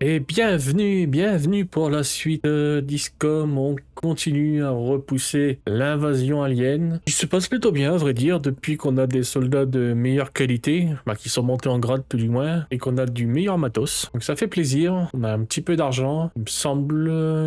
Et bienvenue pour la suite d'ISCOM. On continue à repousser l'invasion alien. Il se passe plutôt bien, à vrai dire, depuis qu'on a des soldats de meilleure qualité, qui sont montés en grade tout du moins, et qu'on a du meilleur matos. Donc ça fait plaisir. On a un petit peu d'argent. Il me semble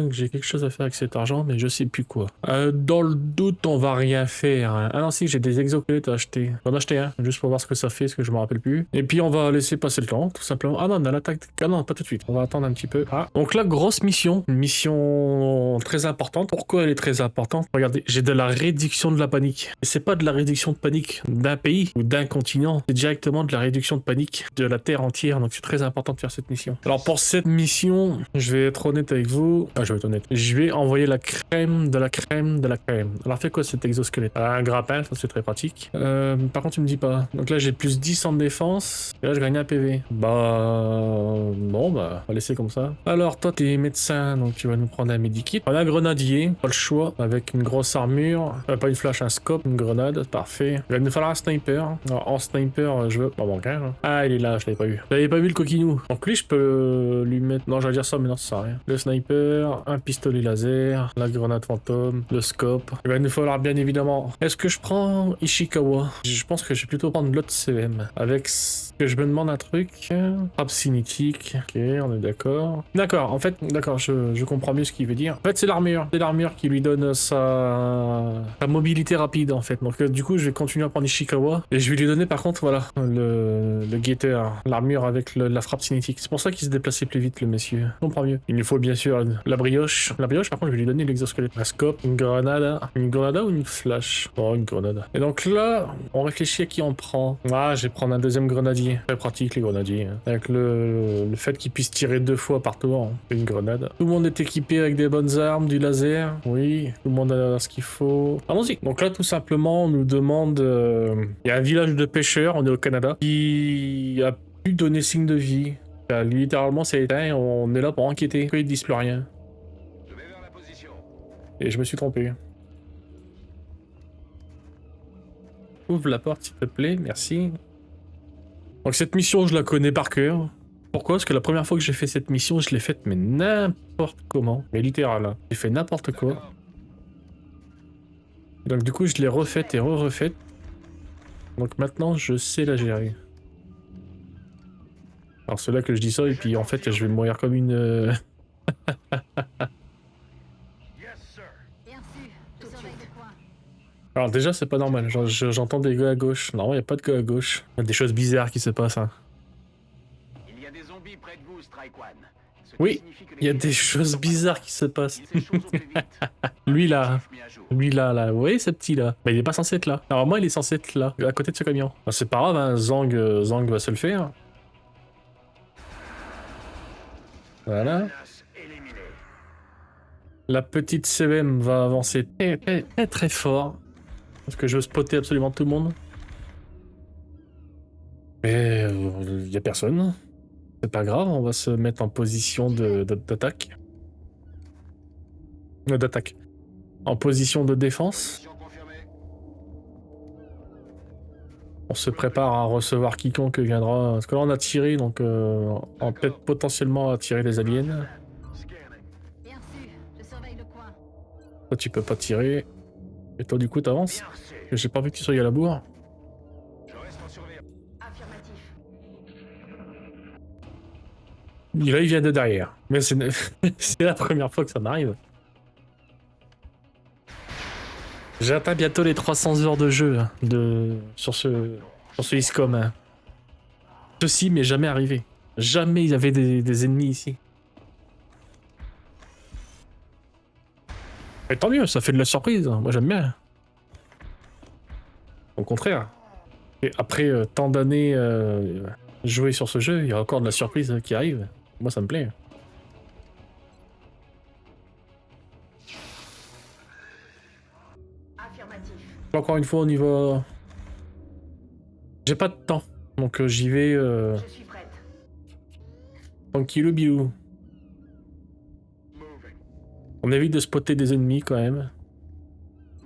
que j'ai quelque chose à faire avec cet argent, mais je sais plus quoi. Dans le doute, on va rien faire. Ah non, si, j'ai des exosquelettes à acheter. J'en ai acheté un, juste pour voir ce que ça fait, ce que je me rappelle plus. Et puis on va laisser passer le temps, tout simplement. Ah non, on a l'attaque. Ah non, pas tout de suite. On va attendre un petit peu. Ah, donc là, grosse mission. Une mission très importante. Pourquoi elle est très importante? Regardez, j'ai de la réduction de la panique. Et c'est pas de la réduction de panique d'un pays ou d'un continent. C'est directement de la réduction de panique de la Terre entière. Donc c'est très important de faire cette mission. Alors pour cette mission, je vais être honnête avec vous. Ah, je vais être honnête. Je vais envoyer la crème de la crème de la crème. Alors fait quoi cet exosquelette? Un grappin, ça c'est très pratique. Par contre, tu me dis pas. Donc là, j'ai plus 10 en défense. Et là, je gagne un PV. Bon, on va laisser comme ça. Alors, toi, t'es médecin, donc tu vas nous prendre un medikit. On a un grenadier, pas le choix, avec une grosse armure. Pas une flash, un scope, une grenade, parfait. Il va nous falloir un sniper. Alors, en sniper, je veux. Pas bon, hein. Ah, il est là, je l'avais pas vu. J'avais pas vu le coquinou. Donc lui, je peux lui mettre. Non, j'allais dire ça, mais non, ça sert à rien. Le sniper, un pistolet laser, la grenade fantôme, le scope. Il va nous falloir bien évidemment. Est-ce que je prends Ishikawa? Je pense que je vais plutôt prendre l'autre CM. Avec ce que je me demande un truc. Frappe cinétique. Ok, on est d'accord. D'accord, en fait, d'accord, je comprends mieux ce qu'il veut dire. En fait, c'est l'armure. C'est l'armure qui lui donne sa mobilité rapide, en fait. Donc, du coup, je vais continuer à prendre Ishikawa. Et je vais lui donner, par contre, voilà, le guetteur. L'armure avec la frappe cinétique. C'est pour ça qu'il se déplaçait plus vite, le monsieur. Je comprends mieux. Il nous faut, bien sûr, la brioche. La brioche, par contre, je vais lui donner l'exosquelette. Un scope, une grenade. Une grenade ou une flash? Oh, une grenade. Et donc là, on réfléchit à qui on prend. Ah, je vais prendre un deuxième grenadier. Très pratique, les grenadiers. Avec le fait qu'ils puissent tirer 2 fois par tour. Une grenade. Tout le monde est équipé avec des bonnes armes, du laser. Oui, tout le monde a ce qu'il faut. Allons-y. Donc là, tout simplement, on nous demande... Il y a un village de pêcheurs, on est au Canada, qui a pu donner signe de vie. Littéralement, c'est éteint, on est là pour enquêter. Ils disent plus rien. Je vais vers la position. Et je me suis trompé. Ouvre la porte, s'il te plaît, merci. Donc cette mission, je la connais par cœur. Pourquoi? Parce que la première fois que j'ai fait cette mission, je l'ai faite, mais n'importe comment. Mais littéral, hein. J'ai fait n'importe quoi. Donc du coup, je l'ai refaite et refaite. Donc maintenant, je sais la gérer. Alors c'est là que je dis ça, et puis en fait, je vais mourir comme une... Yes, sir. Bien reçu, je surveille le coin. Alors déjà, c'est pas normal. J'entends des gars à gauche. Non, il n'y a pas de gars à gauche. Il y a des choses bizarres qui se passent, hein. Il y a des zombies près de vous, Strike One. Ce qui Oui, signifie que il y a les des guerriers choses sont pas bizarres là. qui se passent. Ils s'échauffent au plus vite. Lui là, Chief mis à jour. lui là, vous voyez ce petit là? Bah il est pas censé être là. Normalement il est censé être là, à côté de ce camion. Bah, c'est pas grave, hein. Zang va se le faire. Voilà. Menace éliminée. La petite CM va avancer très fort. Parce que je veux spotter absolument tout le monde. Mais il y a personne. C'est pas grave, on va se mettre en position d'attaque. D'attaque. En position de défense. Position confirmée. On se prépare à recevoir quiconque viendra. Parce que là on a tiré, donc on peut potentiellement attirer des aliens. Scanning. Bien reçu, je surveille le coin. Toi tu peux pas tirer. Et toi du coup t'avances. Bien reçu. J'ai pas vu que tu sois à la bourre. Je reste en surveillance. Affirmatif. Là il vient de derrière. Mais c'est c'est la première fois que ça m'arrive. J'atteins bientôt les 300 heures de jeu hein, sur ce ISCOM. Hein. Ceci m'est jamais arrivé. Jamais il y avait des ennemis ici. Et tant mieux, ça fait de la surprise. Moi j'aime bien. Au contraire. Et après tant d'années jouer sur ce jeu, il y a encore de la surprise qui arrive. Moi ça me plaît. Affirmatif. Encore une fois au niveau... J'ai pas de temps. Donc j'y vais Je suis prête. tranquillou bilou. Moving. On évite de spotter des ennemis quand même.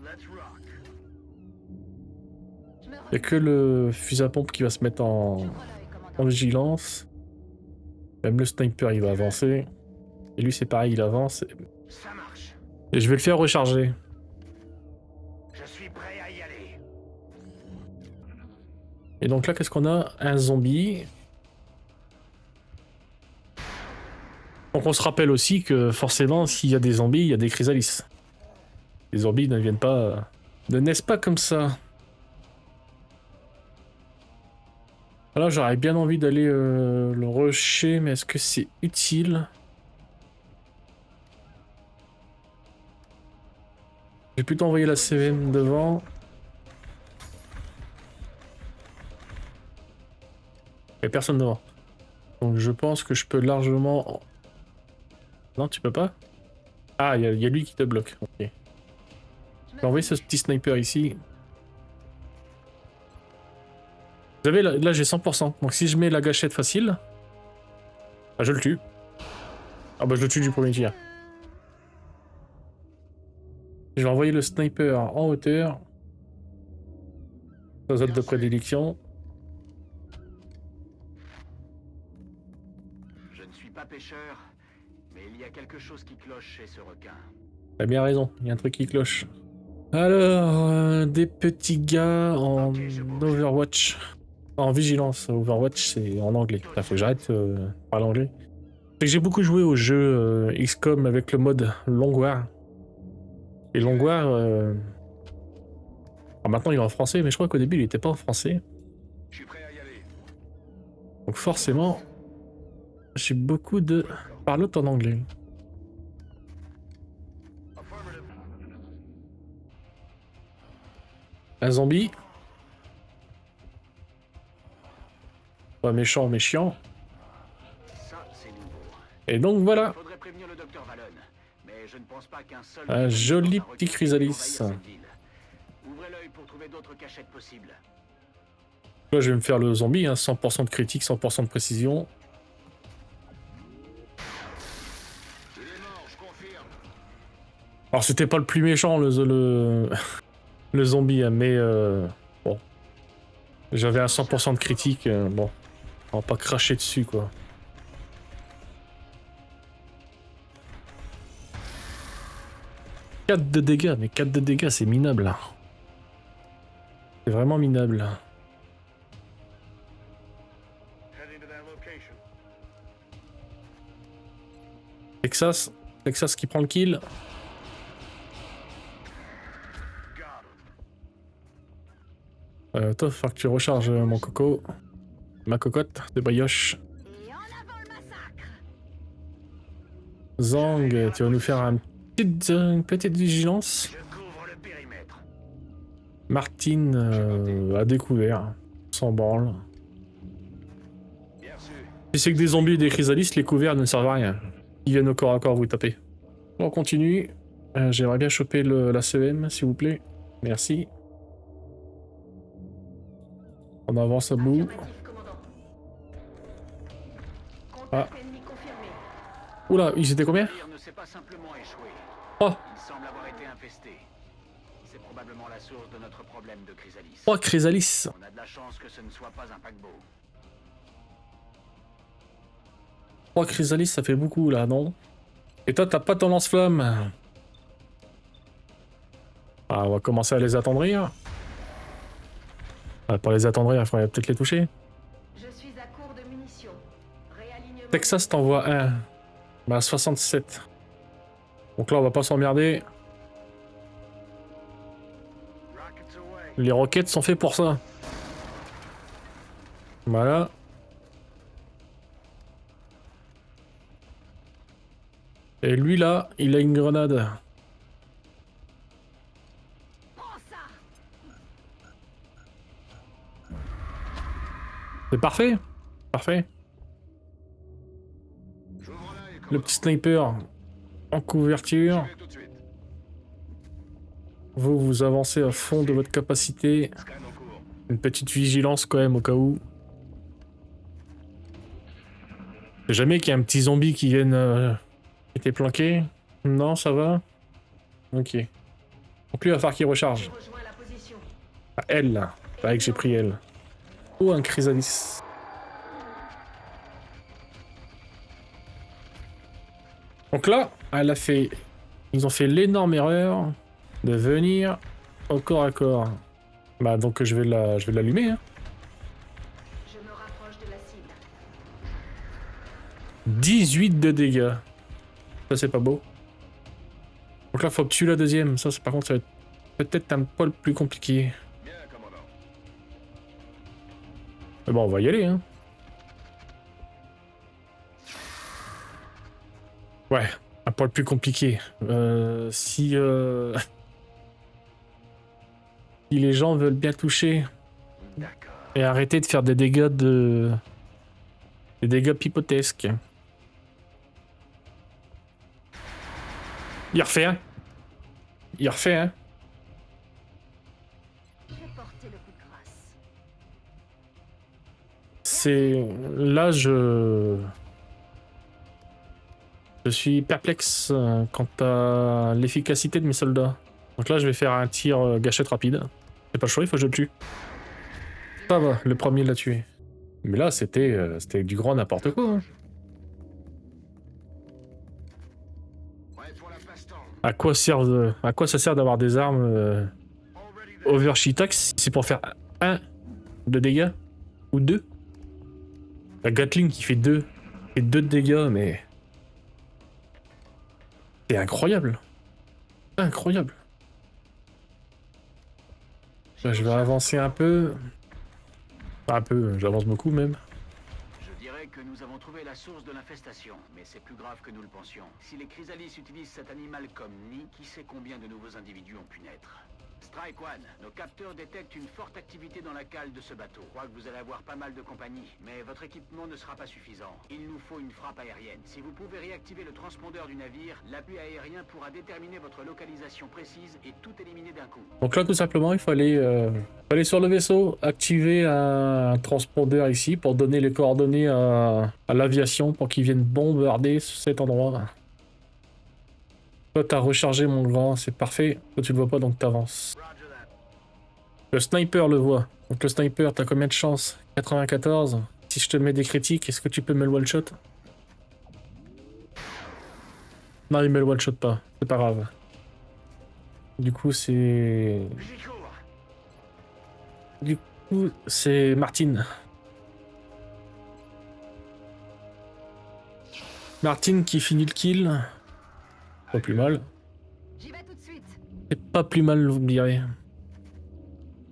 Let's rock. Je me Il y a que le fusil à pompe qui va se mettre en J'ouvre l'œil, commandant. vigilance. Même le sniper, il va avancer. Et lui, c'est pareil, il avance. Ça marche. Et je vais le faire recharger. Je suis prêt à y aller. Et donc là, qu'est-ce qu'on a? Un zombie. Donc on se rappelle aussi que forcément, s'il y a des zombies, il y a des chrysalises. Les zombies ne viennent pas... ne naissent pas comme ça. Là, j'aurais bien envie d'aller le rusher, mais est-ce que c'est utile? J'ai plutôt envoyé la CVM devant. Et personne devant. Donc je pense que je peux largement... Non, tu peux pas? Ah, il y a lui qui te bloque. Ok. Je vais envoyer ce petit sniper ici. Vous savez, là j'ai 100%. Donc si je mets la gâchette facile... Ah, je le tue. Ah bah je le tue du premier tir. Je vais envoyer le sniper en hauteur. Sa zone de prédilection. Je ne suis pas pêcheur, mais il y a quelque chose qui cloche chez ce requin. T'as bien raison, il y a un truc qui cloche. Alors, des petits gars en Overwatch. En vigilance, Overwatch c'est en anglais. Là, faut que j'arrête de parler anglais. C'est que j'ai beaucoup joué au jeu XCOM avec le mode Long War. Et Long War... alors maintenant il est en français, mais je crois qu'au début il était pas en français. Je suis prêt à y aller. Donc forcément, j'ai beaucoup de parlotte en anglais. Un zombie. Pas méchant, mais chiant. Ça, c'est nouveau. Et donc voilà, Faudrait prévenir le docteur Vallon, mais je ne pense pas qu'un seul... un joli un petit requin chrysalis. puisse envahir cette ville. Ouvrez l'œil pour trouver d'autres cachettes possibles. Là je vais me faire le zombie, hein, 100% de critique, 100% de précision. Il est mort, je confirme. Alors c'était pas le plus méchant le zombie, hein, mais bon. J'avais un 100% de critique, bon. On va pas cracher dessus quoi. « 4 de dégâts, mais 4 de dégâts c'est minable là. C'est vraiment minable. Texas qui prend le kill. Toi, faut que tu recharges mon coco. Ma cocotte de brioche. Et en avant le massacre. Zang, tu vas nous faire une petite vigilance. Je couvre le périmètre. Martine a découvert. Sans branle. Bien sûr. Si c'est que des zombies et des chrysalises, les couverts ne servent à rien. Ils viennent au corps à corps vous taper. On continue. J'aimerais bien choper la CEM, s'il vous plaît. Merci. On avance à bout. Affirmatif, commandant. Ah. Contact ennemi confirmé. Oula, ils étaient combien? Le navire ne s'est pas simplement échoué. Oh, Il semble avoir été infesté. C'est probablement la source de notre problème de chrysalis. 3 chrysalises. On a de la chance que ce ne soit pas un paquebot. 3 chrysalises, ça fait beaucoup là, non? Et toi, t'as pas ton lance-flamme? Ah, on va commencer à les attendrir. Pour les attendrir, il faudrait peut-être les toucher. Je suis à court de munitions. Réalignement. Texas t'envoie un. Bah, 67. Donc là, on va pas s'emmerder. Rockets away. Les roquettes sont faits pour ça. Voilà. Et lui là, il a une grenade. Prends ça. C'est parfait. Parfait. J'ouvre l'œil, Le petit sniper en couverture. tout de suite. Vous avancez à fond de votre capacité. Scan en cours. Une petite vigilance quand même au cas où. C'est jamais qu'il y a un petit zombie qui vienne... qui était planqué. Non, ça va. Ok. Donc lui, il va falloir qu'il recharge. Rejoins la position. Ah, elle, là. C'est vrai que j'ai pris elle. Oh, un chrysalis. Donc là, ils ont fait l'énorme erreur de venir au corps à corps. Bah donc je vais l'allumer. Hein. Je me rapproche de la cible. 18 de dégâts. Ça c'est pas beau. Donc là faut que tu tues la deuxième. Ça par contre ça va être peut-être un poil plus compliqué. Bien, commandant. Mais bon on va y aller hein. Ouais, un poil plus compliqué. Si les gens veulent bien toucher D'accord. et arrêter de faire des dégâts pipotesques. Il refait un. Il refait un. Je vais porter le coup de grâce. C'est... Là, je suis perplexe quant à l'efficacité de mes soldats. Donc là, je vais faire un tir gâchette rapide. J'ai pas le choix, il faut que je le tue. Ça va, le premier l'a tué. Mais là, c'était du grand n'importe quoi. Hein. Ouais, pour la baston. À quoi ça sert d'avoir des armes Already there. overshitax si c'est pour faire 1 de dégâts ou 2? La Gatling qui fait 2 et 2 de dégâts, mais c'est incroyable. Incroyable. Là, je vais avancer un peu. Pas un peu, j'avance beaucoup même. Je dirais que nous avons trouvé la source de l'infestation, mais c'est plus grave que nous le pensions. Si les Chrysalis utilisent cet animal comme nid, qui sait combien de nouveaux individus ont pu naître? Strike One, nos capteurs détectent une forte activité dans la cale de ce bateau. Je crois que vous allez avoir pas mal de compagnie, mais votre équipement ne sera pas suffisant. Il nous faut une frappe aérienne. Si vous pouvez réactiver le transpondeur du navire, l'appui aérien pourra déterminer votre localisation précise et tout éliminer d'un coup. Donc là, tout simplement, il faut aller sur le vaisseau, activer un transpondeur ici pour donner les coordonnées à l'aviation pour qu'ils viennent bombarder cet endroit. Toi, t'as rechargé mon grand, c'est parfait. Toi, tu le vois pas, donc t'avances. Roger that. Le sniper le voit. Donc le sniper, t'as combien de chance? 94. Si je te mets des critiques, est-ce que tu peux me le one-shot? Non, il me le one-shot pas. C'est pas grave. Du coup, c'est... J'y cours. Du coup, c'est Martine. Martine qui finit le kill. Pas plus mal. J'y vais tout de suite. C'est pas plus mal, vous me direz.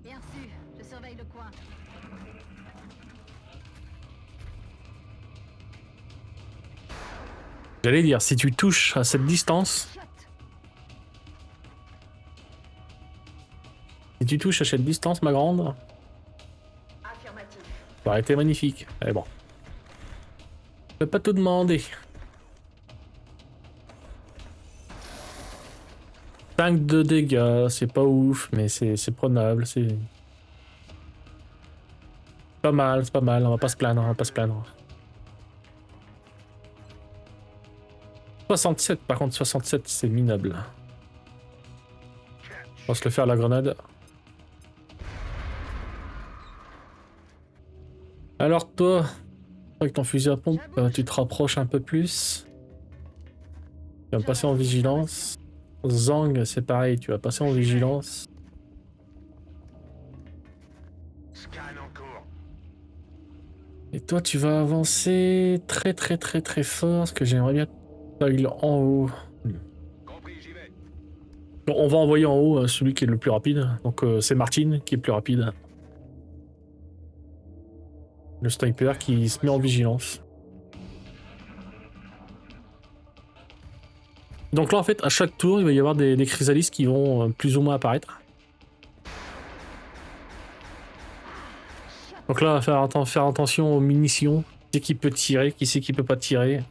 Bien reçu. Je surveille le coin. J'allais dire, si tu touches à cette distance... Shot. Si tu touches à cette distance, ma grande, Affirmatif. ça aurait été magnifique. Mais bon. Je peux pas tout demander. 5 de dégâts, c'est pas ouf, mais c'est prenable, c'est... Pas mal, c'est pas mal, on va pas se plaindre, on va pas se plaindre. 67, par contre, 67, c'est minable. On va se le faire à la grenade. Alors toi, avec ton fusil à pompe, tu te rapproches un peu plus. Tu vas passer en vigilance. Zang, c'est pareil, tu vas passer en vigilance. Scan en cours. Et toi, tu vas avancer très très fort, parce que j'aimerais bien t'aille en haut. Compris, j'y vais. Bon, on va envoyer en haut celui qui est le plus rapide. Donc c'est Martine qui est le plus rapide. Le sniper qui se met en vigilance. Donc là en fait à chaque tour il va y avoir des chrysalis qui vont plus ou moins apparaître. Donc là faire attention aux munitions. Qui c'est qui peut tirer, qui c'est qui peut pas tirer.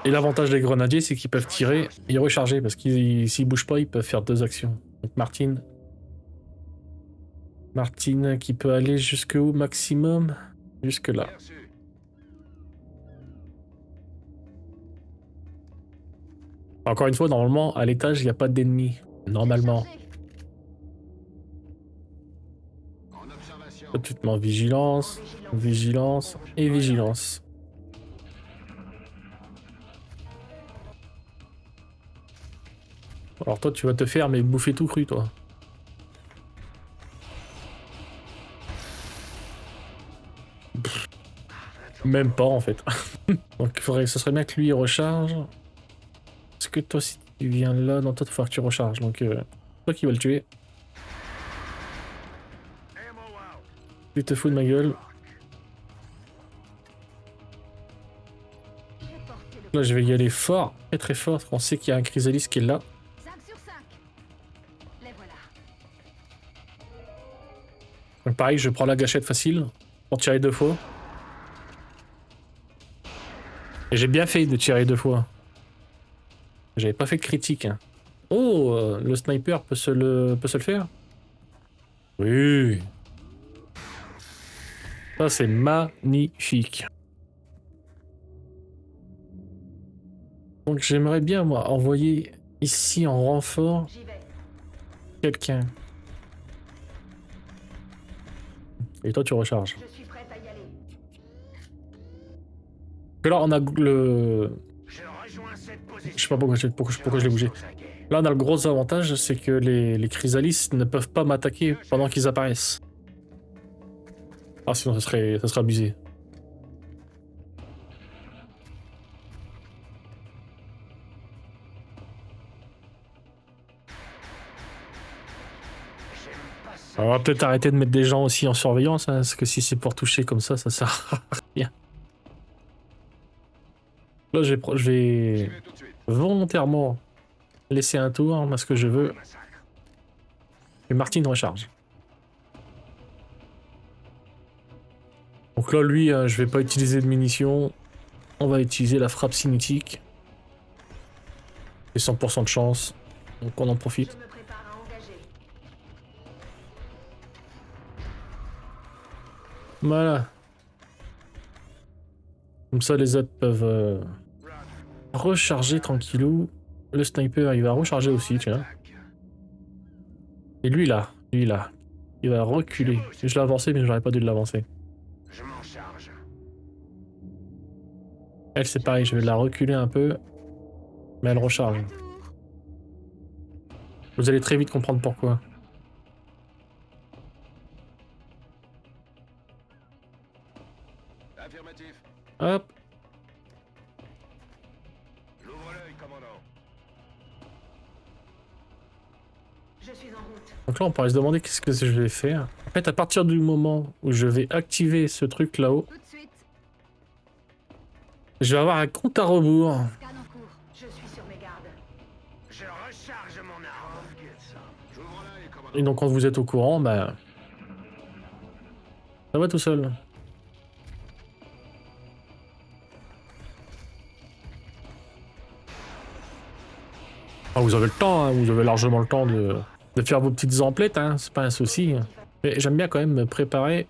Et l'avantage des grenadiers c'est qu'ils peuvent tirer et recharger parce qu'ils s'ils bougent pas ils peuvent faire 2 actions. Donc Martine qui peut aller jusqu'où maximum? Jusque là. Bien reçu. Encore une fois, normalement, à l'étage, il n'y a pas d'ennemis. Normalement. Chargé. En observation. Toi, tu te mets en vigilance, vigilance et vigilance. Alors toi, tu vas te faire mais bouffer tout cru, toi. Même pas, en fait. Donc, il faudrait, ce serait bien que lui, il recharge. Est-ce que toi, si tu viens là, non, toi, il faudra que tu recharges. Donc, toi qui vas le tuer. Ammo out. Tu te fous de ma gueule. Je vais porter le Là, je vais y aller fort, très très fort, parce qu'on sait qu'il y a un Chrysalis qui est là. 5 sur 5. Les voilà. Donc, pareil, je prends la gâchette facile pour tirer 2 fois. Et j'ai bien fait de tirer 2 fois. J'avais pas fait de critique. Hein. Oh, le sniper peut se le faire? Oui. Ça, c'est magnifique. Donc, j'aimerais bien, moi, envoyer ici en renfort J'y vais. quelqu'un. Et toi, tu recharges. Je suis prête à y aller. Que là, on a le... Je rejoins cette position. Je sais pas pourquoi je l'ai bougé. Là, on a le gros avantage, c'est que les Chrysalis ne peuvent pas m'attaquer pendant qu'ils apparaissent. Ah, sinon, ça serait abusé. J'aime pas ça. On va peut-être arrêter de mettre des gens aussi en surveillance, hein, parce que si c'est pour toucher comme ça sert à rien. Là, je J'y vais vais tout de suite. volontairement laisser un tour, parce que je veux Massacre. que Martine recharge. Donc là, lui, je vais pas utiliser de munitions. On va utiliser la frappe cinétique. Et 100% de chance. Donc on en Je profite. me prépare à engager. Voilà. Comme ça, les autres peuvent Roger. recharger tranquillou. Le sniper, il va recharger aussi, tiens. Attaque. Et lui, là. Il va reculer. Je l'ai avancé, mais j'aurais pas dû l'avancer. Je m'en charge. Elle, c'est pareil, je vais la reculer un peu. Mais elle recharge. Tour. Vous allez très vite comprendre pourquoi. Affirmatif. Hop. L'ouvre l'œil, commandant. Je suis en route. Donc là, on pourrait se demander qu'est-ce que je vais faire. En fait, à partir du moment où je vais activer ce truc là-haut, Tout de suite. je vais avoir un compte à rebours. Scan en cours. Je suis sur mes gardes. Je recharge mon arme. J'ouvre l'œil, commandant. Et donc, quand vous êtes au courant, bah... ça va tout seul. Ah, vous avez le temps, hein, vous avez largement le temps de faire vos petites emplettes, hein, c'est pas un souci. Mais j'aime bien quand même me préparer.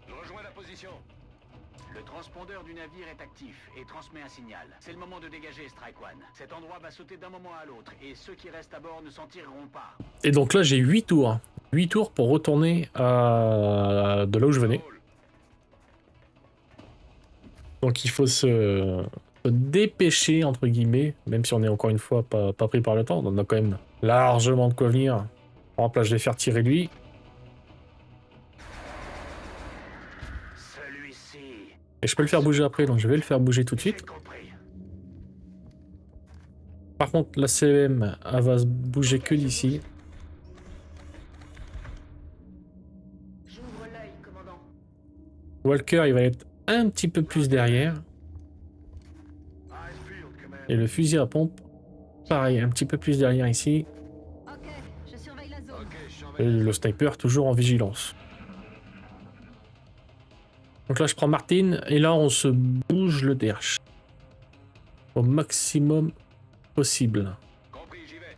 Je rejoins la position. Le transpondeur du navire est actif et transmet un signal. C'est le moment de dégager, Strike One. Cet endroit va sauter d'un moment à l'autre et ceux qui restent à bord ne s'en tireront pas. Et donc là, j'ai 8 tours. 8 tours pour retourner de là où je venais. Donc il faut se dépêcher, entre guillemets, même si on est encore une fois pas pris par le temps. On a quand même largement de quoi venir. Par exemple, là, je vais faire tirer lui. Celui-ci. Et je peux le faire bouger après, donc je vais le faire bouger tout de J'ai suite. compris. Par contre, la CM, elle va se bouger que d'ici. J'ouvre l'œil, commandant. Walker, il va être un petit peu plus derrière. Eyes peeled, command. Et le fusil à pompe, pareil, un petit peu plus derrière ici. Ok, je surveille la zone. Ok, je Et surveille. le sniper toujours en vigilance. Donc là, je prends Martine, et là, on se bouge le derche. Au maximum possible. Compris, j'y vais.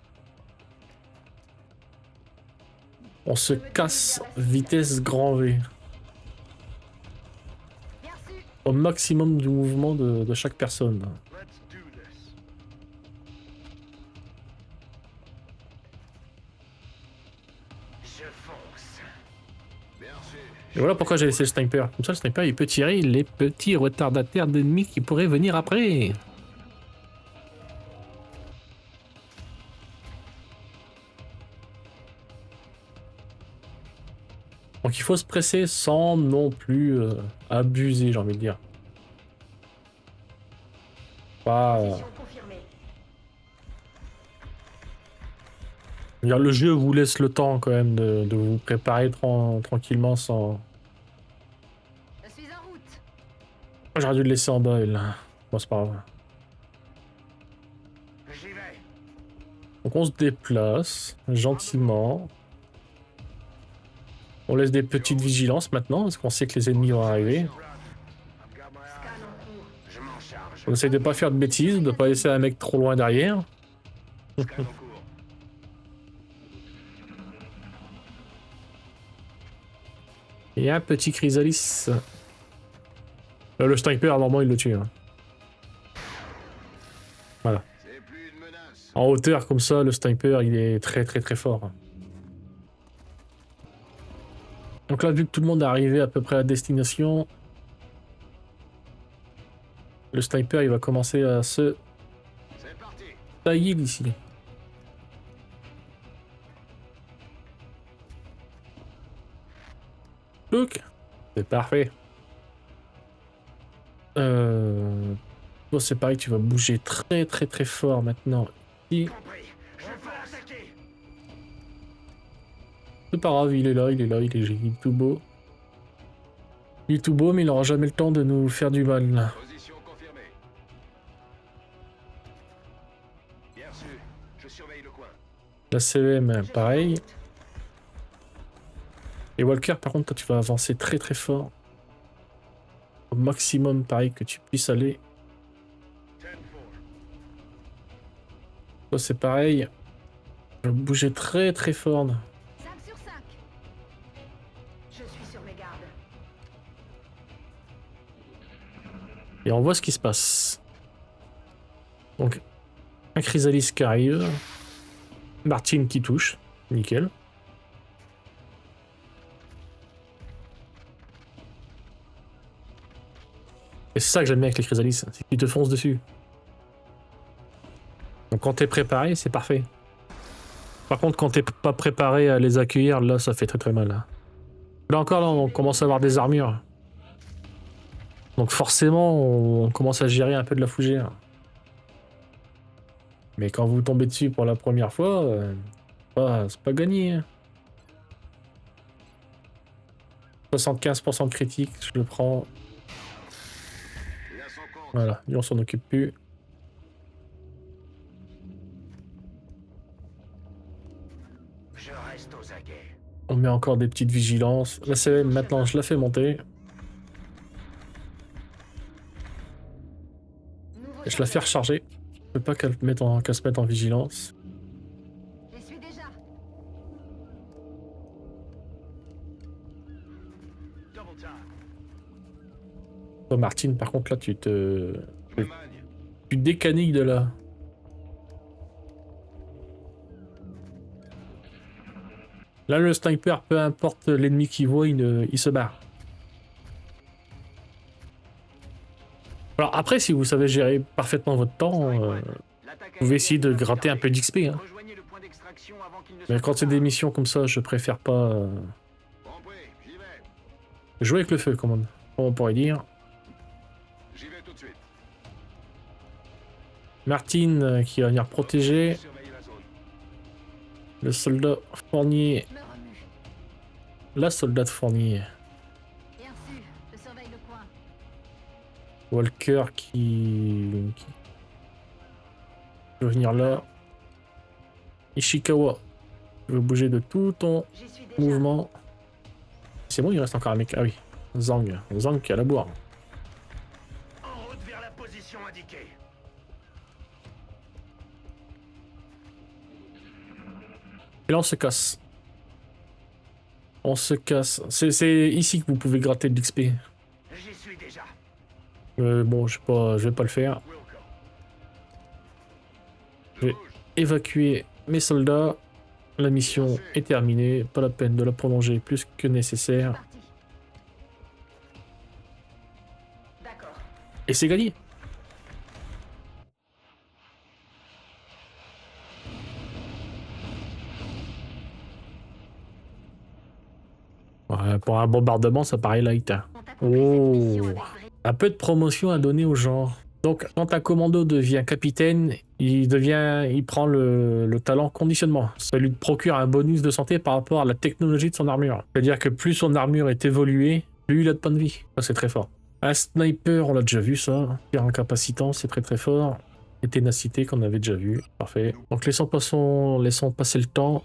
On se casse vitesse grand V. Bien reçu. Au maximum du mouvement de chaque personne. Let's do this. Je fonce. Merci, Et voilà pourquoi j'ai laissé le sniper. Comme ça, le sniper, il peut tirer les petits retardataires d'ennemis qui pourraient venir après. Donc il faut se presser sans non plus abuser, j'ai envie de dire. Pas... Position confirmée. Le jeu vous laisse le temps quand même de vous préparer tranquillement sans... Je suis en route. J'aurais dû le laisser en bas, là. Bon, c'est pas grave. J'y vais. Donc on se déplace gentiment. On laisse des petites vigilances maintenant, parce qu'on sait que les ennemis vont arriver. Scan en cours. Je m'en charge. On essaie de pas faire de bêtises, de pas laisser un mec trop loin derrière. Scan en cours. Et un petit chrysalis. Le sniper, normalement, il le tue. Hein. Voilà. C'est plus une menace. En hauteur, comme ça, le sniper, il est très très très fort. Donc là, vu que tout le monde est arrivé à peu près à destination, le sniper, il va commencer à se C'est parti. tailler d'ici. Look, c'est parfait. Bon, c'est pareil, tu vas bouger très très très fort maintenant. Compris. Je vais attaquer. C'est pas grave, il est là, il est tout beau. Il est tout beau, mais il aura jamais le temps de nous faire du mal. Là. Position confirmée. Bien reçu. Je surveille le coin. La CEM, Je suis en pareil. route. Et Walker, par contre, toi, tu vas avancer très très fort. Au maximum, pareil, que tu puisses aller. 10-4. Toi, c'est pareil. Je vais bouger très très fort. 5 sur 5. Je suis sur mes gardes. Et on voit ce qui se passe. Donc, un chrysalis qui arrive. Martine qui touche. Nickel. Et c'est ça que j'aime bien avec les chrysalis, c'est qu'ils te foncent dessus. Donc quand t'es préparé, c'est parfait. Par contre, quand t'es pas préparé à les accueillir, là, ça fait très très mal. Là encore, là, on commence à avoir des armures. Donc forcément, on commence à gérer un peu de la fougère. Mais quand vous tombez dessus pour la première fois, c'est pas gagné. Hein. 75% de critique, je le prends. Il a son compte. Voilà, lui on s'en occupe plus. Je reste aux aguets. On met encore des petites vigilances. La CM, maintenant, je la fais monter. Nouveau Et je la fais chargeur. recharger. Je peux pas qu'elle se mette en vigilance. J'y suis déjà. Double time. Toi, Martine, par contre, là, tu te Je me magne. décaniques de là. Là, le sniper, peu importe l'ennemi qu'il voit, il se barre. Alors après, si vous savez gérer parfaitement votre temps, vous pouvez essayer de gratter un peu d'XP. Hein. Rejoignez le point d'extraction avant qu'il ne Mais soit quand trop c'est des tard. missions comme ça, je préfère pas Compris. J'y vais. jouer avec le feu, comme on pourrait dire. J'y vais tout de suite. Martine qui va venir protéger. Surveillez la zone. Le soldat Fournier. Je me remue. La soldat de Fournier. Bien reçu. Je surveille le coin. Walker qui veut venir là. Ishikawa. Tu veux bouger de tout ton J'y suis déjà. mouvement. C'est bon, il reste encore un mec. Ah oui. Zhang. Zhang qui a la boire. En route vers la position indiquée. Et là, on se casse. On se casse. C'est ici que vous pouvez gratter de l'XP. J'y suis déjà. Bon, je vais pas le faire. Wilco. Je vais évacuer mes soldats. La mission est terminée. Pas la peine de la prolonger plus que C'est nécessaire. parti. Et c'est gagné. Ouais, pour un bombardement, ça paraît light. Hein. On accomplit cette mission Oh, avec brio. un peu de promotion à donner aux gens. Donc, quand un commando devient capitaine, il prend le talent conditionnement. Ça lui procure un bonus de santé par rapport à la technologie de son armure. C'est-à-dire que plus son armure est évoluée, plus il a de points de vie. Ça, c'est très fort. Un sniper, on l'a déjà vu, ça. Tir incapacitant, c'est très très fort. Et ténacité, qu'on avait déjà vu. Parfait. Donc, laissons passer le temps.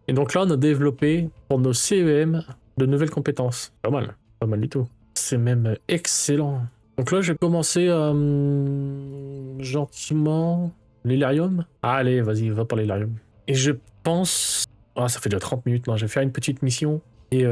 Et donc là, on a développé pour nos CEM de nouvelles compétences. Pas mal du tout. C'est même excellent. Donc là, j'ai commencé gentiment l'Hilarium. Allez, vas-y, va par l'Hilarium. Et je pense... Ah, ça fait déjà 30 minutes, non, je vais faire une petite mission. Et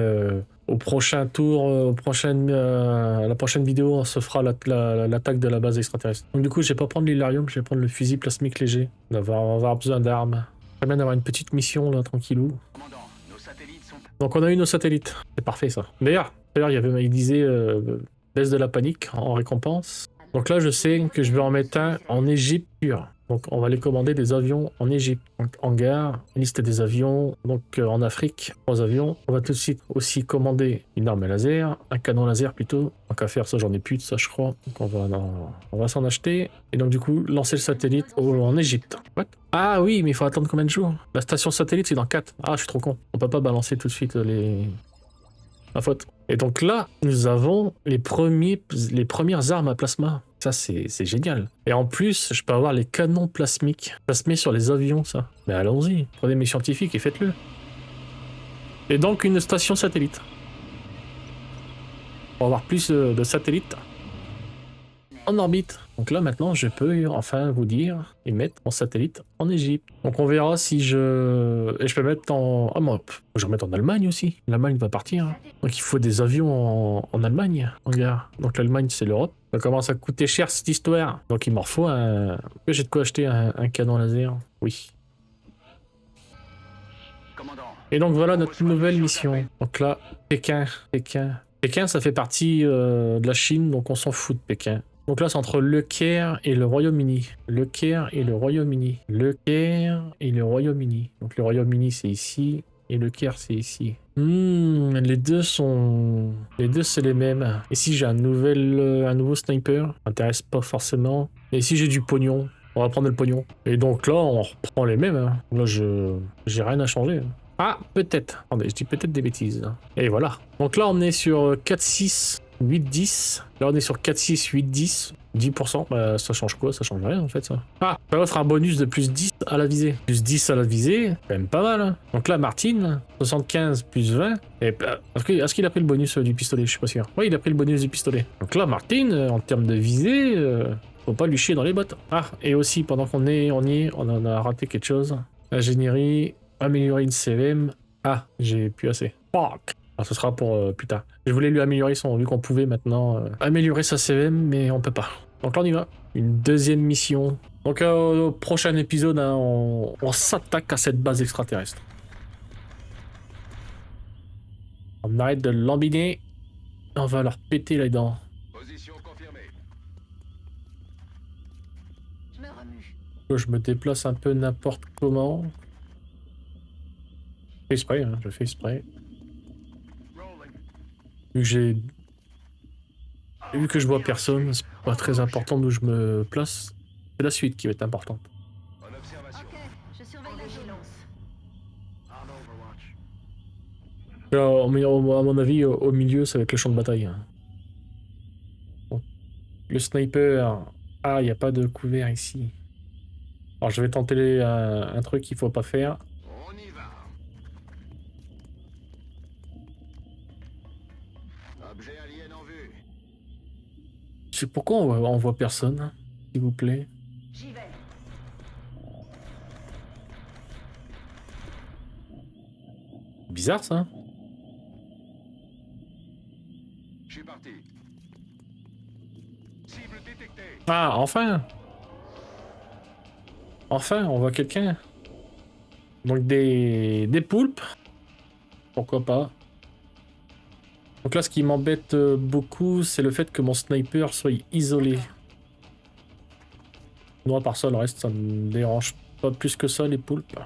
au prochain tour, à la prochaine vidéo, on se fera l'attaque de la base extraterrestre. Donc du coup, je vais pas prendre l'Hilarium, je vais prendre le fusil plasmique léger. On va avoir besoin d'armes. Très bien d'avoir une petite mission là, tranquillou. Commandant, nos satellites sont... Donc on a eu nos satellites. C'est parfait ça. D'ailleurs, il disait baisse de la panique en récompense. Donc là, je sais que je vais en mettre un en Égypte pur. Donc on va les commander des avions en Égypte. Donc hangar, liste des avions. Donc en Afrique, 3 avions. On va tout de suite aussi commander une arme laser, un canon laser plutôt. Donc à faire ça, j'en ai plus de ça je crois. Donc on va s'en acheter. Et donc du coup, lancer le satellite en Égypte. What? Ah oui, mais il faut attendre combien de jours? La station satellite c'est dans 4. Ah, je suis trop con. On peut pas balancer tout de suite la faute. Et donc là, nous avons les premières armes à plasma. Ça, c'est génial. Et en plus, je peux avoir les canons plasmiques. Ça se met sur les avions, ça. Mais allons-y, prenez mes scientifiques et faites-le. Et donc, une station satellite. Pour avoir plus de satellites en orbite. Donc là, maintenant, je peux enfin vous dire et mettre mon satellite en Égypte. Donc on verra si je... Et je peux mettre en... Ah, moi, je vais remettre en Allemagne aussi. L'Allemagne va partir. Donc il faut des avions en Allemagne. Regarde. Donc l'Allemagne, c'est l'Europe. Ça commence à coûter cher cette histoire. Donc il m'en faut un... J'ai de quoi acheter un canon laser. Oui. Commandant, Et donc voilà notre nouvelle mission. Donc là, Pékin, ça fait partie de la Chine, donc on s'en fout de Pékin. Donc là, c'est entre le Caire et le Royaume-Uni. Le Caire et le Royaume-Uni. Le Caire et le Royaume-Uni. Donc le Royaume-Uni, c'est ici. Et le Caire, c'est ici. Les deux, c'est les mêmes. Et si j'ai un nouveau sniper, ça m'intéresse pas forcément. Et si j'ai du pognon, on va prendre le pognon. Et donc là, on reprend les mêmes. Hein. Là, j'ai rien à changer. Ah, peut-être. Attendez, je dis peut-être des bêtises. Et voilà. Donc là, on est sur 4, 6... 8, 10. Là, on est sur 4, 6, 8, 10. 10%. Bah, ça change quoi? Ça change rien, en fait, ça. Ah, ça offre un bonus de plus 10 à la visée. Plus 10 à la visée, quand même pas mal. Hein. Donc là, Martine, 75 plus 20. Et est-ce qu'il a pris le bonus du pistolet? Je suis pas sûr. Oui, il a pris le bonus du pistolet. Donc là, Martine, en termes de visée, faut pas lui chier dans les bottes. Ah, et aussi, pendant qu'on y est, on en a raté quelque chose. Ingénierie, améliorer une CVM. Ah, j'ai plus assez. Fuck. Alors, ce sera pour plus tard. Je voulais lui améliorer vu qu'on pouvait maintenant améliorer sa CVM, mais on peut pas. Donc là, on y va. Une deuxième mission. Donc au prochain épisode, hein, on s'attaque à cette base extraterrestre. On arrête de lambiner. On va leur péter les dents. Position confirmée. Je me remue. Je me déplace un peu n'importe comment. Je fais exprès, hein, je fais exprès. Vu que je vois personne, c'est pas très important d'où je me place. C'est la suite qui va être importante. En observation. Ok, je surveille la vigilance. À mon avis, au milieu, ça va être le champ de bataille. Hein. Bon. Le sniper... Ah, il n'y a pas de couvert ici. Alors je vais tenter un truc qu'il faut pas faire. On y va. Objet alien en vue. Je sais pourquoi on voit personne, s'il vous plaît. J'y vais. Bizarre ça. Je suis parti. Cible détectée. Ah, enfin! Enfin, on voit quelqu'un. Donc des poulpes. Pourquoi pas. Donc là, ce qui m'embête beaucoup, c'est le fait que mon sniper soit isolé. Non, à part ça, le reste, ça me dérange pas plus que ça, les poulpes.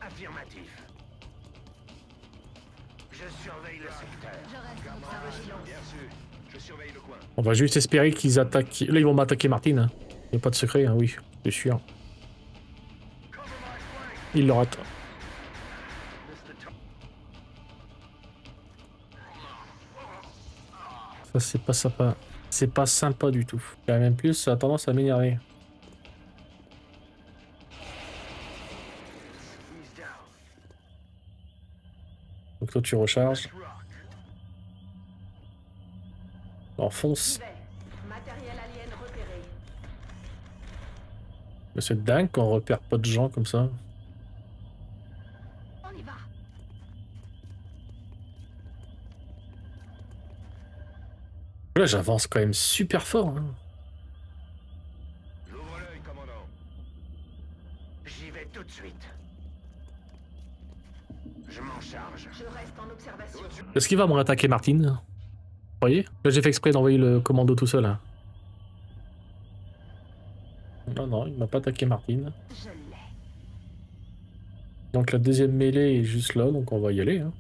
Affirmatif. Je surveille le secteur. Je reste en observation. Bien sûr. Je surveille le coin. On va juste espérer qu'ils attaquent... Là, ils vont m'attaquer Martine. Hein. Il n'y a pas de secret, hein, oui, c'est sûr. Il le rate. Ça, c'est pas sympa. C'est pas sympa du tout. Et même plus, ça a tendance à m'énerver. Donc toi, tu recharges. Enfonce. J'y vais. Matériel alien repéré. Mais c'est dingue qu'on repère pas de gens comme ça. On y va. Là, j'avance quand même super fort. Hein. J'ouvre l'œil, commandant. J'y vais tout de suite. Je m'en charge. Je reste en observation. Est-ce qu'il va me réattaquer Martine? Vous voyez? Là, j'ai fait exprès d'envoyer le commando tout seul. Hein. Non, non, il m'a pas attaqué Martine. Je l'ai. Donc la deuxième mêlée est juste là, donc on va y aller. Hein.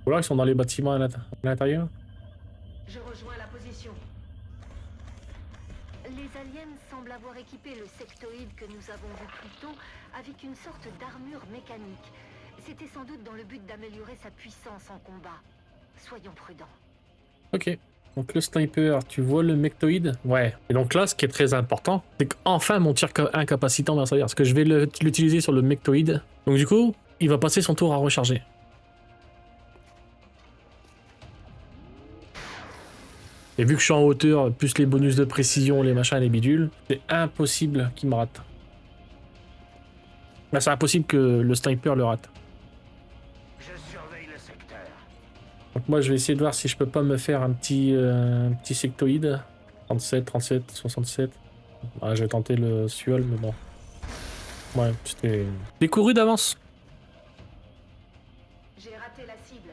Ou alors ils sont dans les bâtiments à l'intérieur. Je rejoins la position. Les aliens semblent avoir équipé le sectoïde que nous avons vu plus tôt avec une sorte d'armure mécanique. C'était sans doute dans le but d'améliorer sa puissance en combat. Soyons prudents. Ok. Donc le sniper, tu vois le mectoïde? Ouais. Et donc là, ce qui est très important, c'est qu'enfin mon tir incapacitant va servir. Parce que je vais l'utiliser sur le mectoïde. Donc du coup, il va passer son tour à recharger. Et vu que je suis en hauteur, plus les bonus de précision, les machins, les bidules, c'est impossible qu'il me rate. Bah, c'est impossible que le sniper le rate. Je surveille le secteur. Donc moi je vais essayer de voir si je peux pas me faire un petit sectoïde. 37, 37, 67. Ah, je vais tenter le Suol, mais bon. Ouais, c'était découru d'avance. J'ai raté la cible.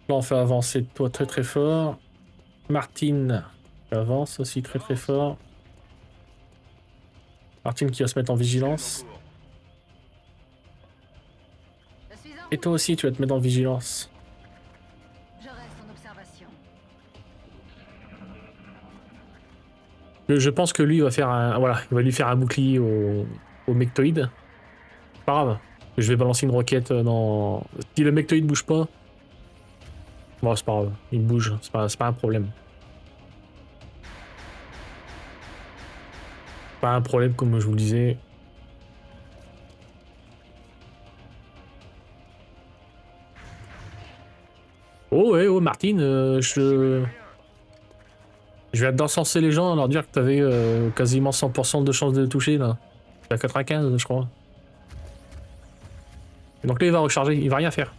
Là on fait avancer toi très très fort. Martine avance aussi très très fort. Martine qui va se mettre en vigilance. Je suis en Et toi aussi tu vas te mettre en vigilance. Je reste en observation. Je pense que lui il va faire un. Voilà, il va lui faire un bouclier au mectoïde. Pas grave. Je vais balancer une roquette dans. Si le mectoïde bouge pas. Bon, c'est pas grave. Il bouge. C'est pas un problème. Pas un problème comme je vous le disais. Oh ouais, oh Martine, je vais d'encenser les gens, leur dire que t'avais quasiment 100% de chance de toucher là. T'es à 95 je crois. Et donc là il va recharger, il va rien faire.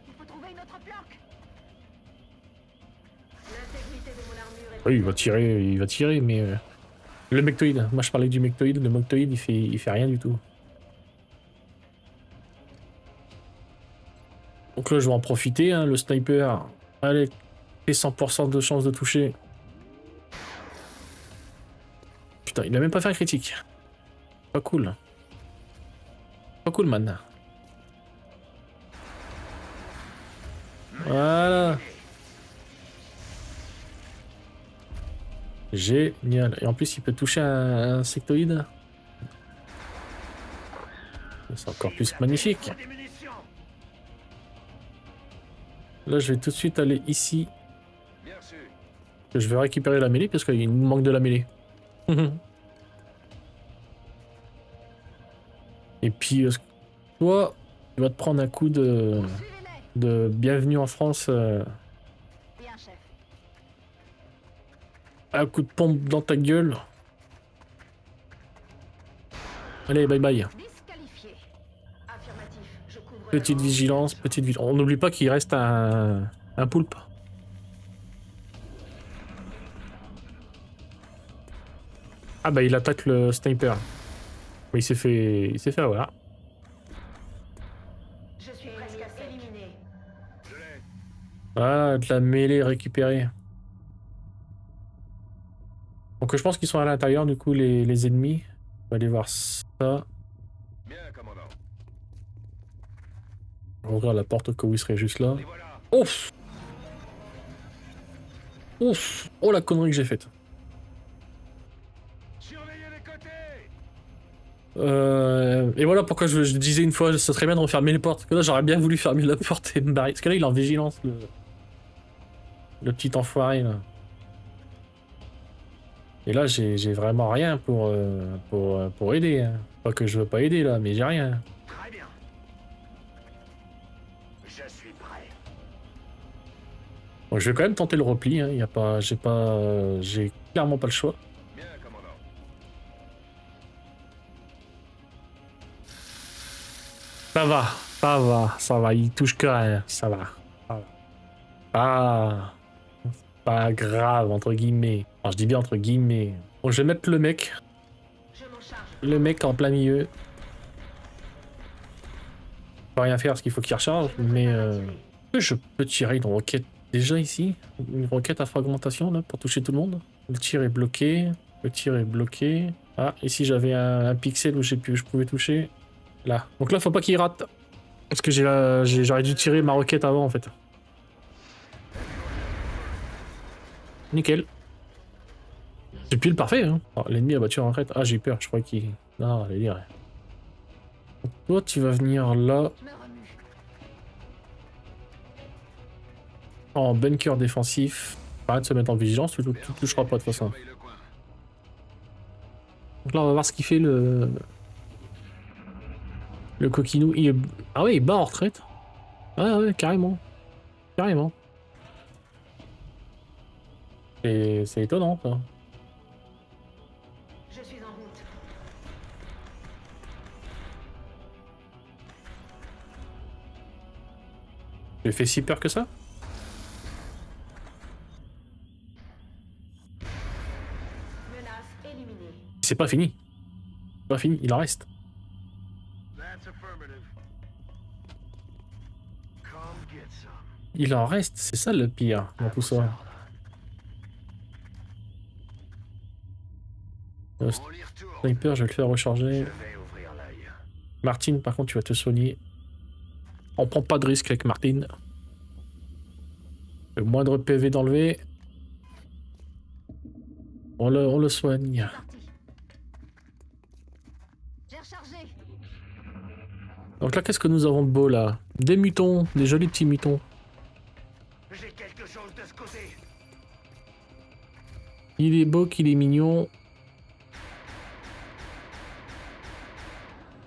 Il faut trouver une autre planque. L'intégrité de mon armure est... Oui, il va tirer, mais... Le mectoïde, moi je parlais du mectoïde, le mectoïde il fait rien du tout. Donc là je vais en profiter, hein, le sniper, allez, fait 100% de chance de toucher. Putain, il a même pas fait un critique. Pas cool. Pas cool, man. Voilà. Génial. Et en plus, il peut toucher un sectoïde. C'est encore plus magnifique. Des munitions. Là, je vais tout de suite aller ici. Bien sûr. Je vais récupérer la mêlée parce qu'il nous manque de la mêlée. Et puis, toi, tu vas te prendre un coup de bienvenue en France. Bien, chef. Un coup de pompe dans ta gueule. Allez, bye bye. Disqualifié. Affirmatif. Je couvre Petite la- vigilance, petite vigilance. On n'oublie pas qu'il reste un poulpe. Ah bah il attaque le sniper. Mais il s'est fait avoir. Je suis presque à sec. Éliminé. Je l'ai. Ah, de la mêlée récupérée. Donc je pense qu'ils sont à l'intérieur, du coup, les ennemis. On va aller voir ça. Bien, commandant. On va ouvrir la porte au cas où il serait juste là. Les voilà. Ouf! Ouf! Oh la connerie que j'ai faite. Surveillez les côtés. Et voilà pourquoi je disais une fois, ça serait bien de refermer les portes. Parce que là, j'aurais bien voulu fermer la porte et me barrer. Parce que là, il est en vigilance, le petit enfoiré, là. Et là, j'ai vraiment rien pour aider. Hein. Pas que je veux pas aider, là, mais j'ai rien. Très bien. Je suis prêt. Bon, je vais quand même tenter le repli. Hein. Y a pas, j'ai clairement pas le choix. Bien, commandant. Ça va. Il touche que rien. Ça va. Ah. Pas grave, entre guillemets. Alors, je dis bien entre guillemets. Bon, je vais mettre le mec. Je m'en charge. Le mec en plein milieu. Pas rien faire parce qu'il faut qu'il recharge, mais je peux tirer une roquette déjà ici. Une roquette à fragmentation là pour toucher tout le monde. Le tir est bloqué. Le tir est bloqué. Ah, ici j'avais un pixel où je pouvais toucher. Là. Donc là, faut pas qu'il rate. Parce que j'aurais dû tirer ma roquette avant en fait. Nickel. C'est pile parfait, hein. Oh, l'ennemi a battu en retraite. Ah, j'ai eu peur, je crois qu'il... Non, allez dire. Toi, tu vas venir là, Je me remue. en bunker défensif. Arrête de se mettre en vigilance, tu toucheras pas de toute façon. Surveille le coin. Donc là, on va voir ce qu'il fait le coquinou. Il est... Ah ouais, il bat en retraite. Ah ouais, carrément. Carrément. Et c'est étonnant, ça. Je suis en route. J'ai fait si peur que ça? Menace éliminée. C'est pas fini. C'est pas fini, il en reste. That's affirmative. Come get some. Il en reste, c'est ça le pire dans tout ça. Le On y retourne. sniper, je vais le faire Je recharger. vais ouvrir l'œil. Martine, par contre, tu vas te soigner. On prend pas de risque avec Martine. Le moindre PV d'enlever. On le soigne. Parti. J'ai rechargé. Donc là, qu'est-ce que nous avons de beau là? Des mutons, des jolis petits mutons. J'ai quelque chose de ce côté. Il est beau, qu'il est mignon.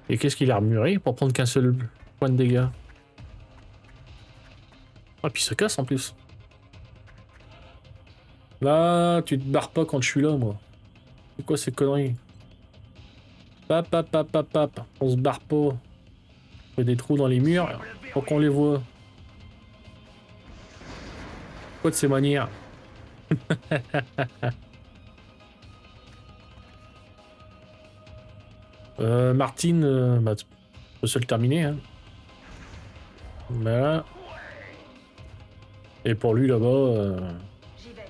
Et qu'est-ce qu'il a armuré pour prendre qu'un seul point de dégâts? Ah, puis il se casse en plus. Là, tu te barres pas quand je suis là, moi. C'est quoi ces conneries? Pap, pap, pap, pap, pap. On se barre pas. On fait des trous dans les murs pour qu'on les voit. Quoi de ces manières? Martine, bah, tu peux se le terminer. Hein. Voilà. Et pour lui là-bas, J'y vais.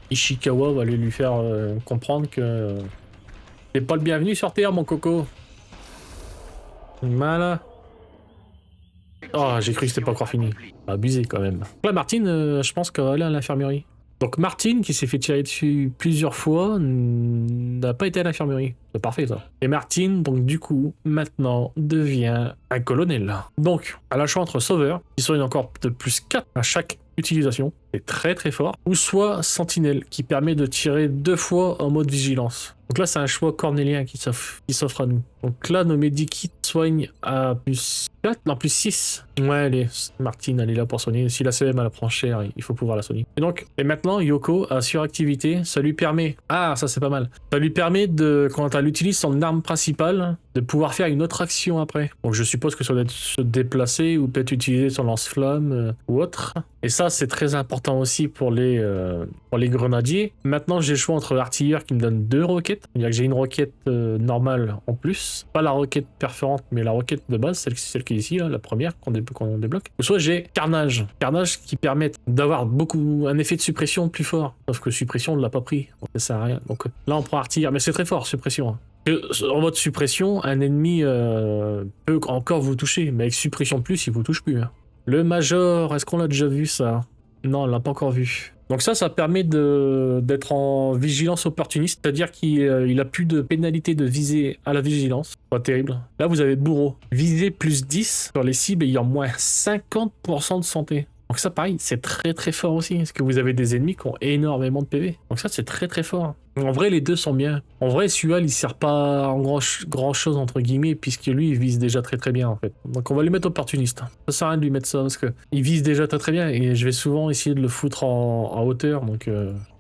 Ishikawa va aller lui faire comprendre que t'es pas le bienvenu sur Terre, mon coco. Voilà. Oh, j'ai cru que c'était pas encore fini. Abusé quand même. Là, Martine, je pense qu'elle va aller à l'infirmerie. Donc Martine, qui s'est fait tirer dessus plusieurs fois, n'a pas été à l'infirmerie. C'est parfait ça. Et Martine, donc du coup, maintenant, devient un colonel. Donc, elle a le choix entre sauveur, qui soigne encore de plus 4 à chaque utilisation, c'est très très fort, ou soit sentinelle, qui permet de tirer 2 fois en mode vigilance. Donc là, c'est un choix cornélien qui s'offre à nous. Donc là, nos medikits soignent à plus 4, non, plus 6. Ouais, allez, Martine, elle est là pour soigner. Si la CM, elle prend cher, il faut pouvoir la soigner. Et maintenant, Yoko a suractivité. Ça lui permet... Ah, ça c'est pas mal. Ça lui permet de, quand elle utilise son arme principale, de pouvoir faire une autre action après. Donc je suppose que ça doit être se déplacer ou peut-être utiliser son lance-flamme ou autre. Et ça, c'est très important aussi pour les grenadiers. Maintenant, j'ai le choix entre l'artilleur qui me donne 2 roquettes. C'est-à-dire que j'ai une roquette normale en plus. Pas la roquette perforante, mais la roquette de base, celle qui est ici, là, la première qu'on débloque. Ou soit j'ai carnage. Carnage qui permet d'avoir un effet de suppression plus fort. Sauf que suppression, on ne l'a pas pris. Donc ça sert à rien. Donc là, on prend artilleur. Mais c'est très fort, suppression. En mode suppression, un ennemi peut encore vous toucher. Mais avec suppression de plus, il vous touche plus. Hein. Le Major, est-ce qu'on l'a déjà vu ça? Non, on l'a pas encore vu. Donc ça permet d'être en vigilance opportuniste, c'est-à-dire qu'il a plus de pénalité de viser à la vigilance. Pas terrible. Là, vous avez bourreau. Viser plus 10 sur les cibles ayant moins 50% de santé. Donc ça, pareil, c'est très très fort aussi, parce que vous avez des ennemis qui ont énormément de PV. Donc ça, c'est très très fort. En vrai, les deux sont bien. En vrai, celui-là, il sert pas en grand chose, entre guillemets, puisque lui, il vise déjà très très bien, en fait. Donc on va lui mettre opportuniste. Ça sert à rien de lui mettre ça, parce que il vise déjà très très bien, et je vais souvent essayer de le foutre en hauteur, donc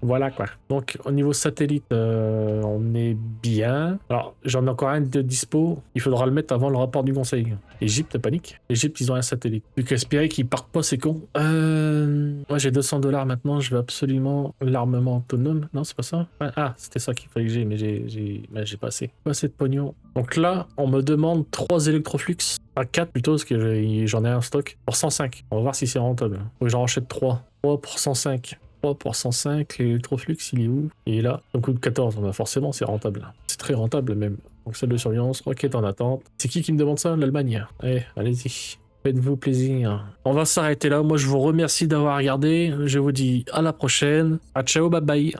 voilà quoi. Donc au niveau satellite, on est bien. Alors, j'en ai encore un de dispo, il faudra le mettre avant le rapport du conseil. Égypte, panique. Égypte, ils ont un satellite. Plus qu'espérer qu'ils partent pas, c'est con. Moi, j'ai $200 maintenant, je veux absolument l'armement autonome. Non, c'est pas ça? Ah, c'était ça qu'il fallait que j'ai, mais j'ai pas assez. Pas assez de pognon. Donc là, on me demande 3 électroflux. À 4 plutôt, parce que j'en ai un stock. Pour 105. On va voir si c'est rentable. Faut que j'en rachète 3. 3 pour 105. 3 pour 105. L'électroflux, il est où? Il est là. Ça me coûte 14. Bah forcément, c'est rentable. C'est très rentable même. Donc salle de surveillance, roquette en attente. C'est qui me demande ça? L'Allemagne. Eh, allez-y. Faites-vous plaisir. On va s'arrêter là. Moi, je vous remercie d'avoir regardé. Je vous dis à la prochaine. À ciao, bye bye.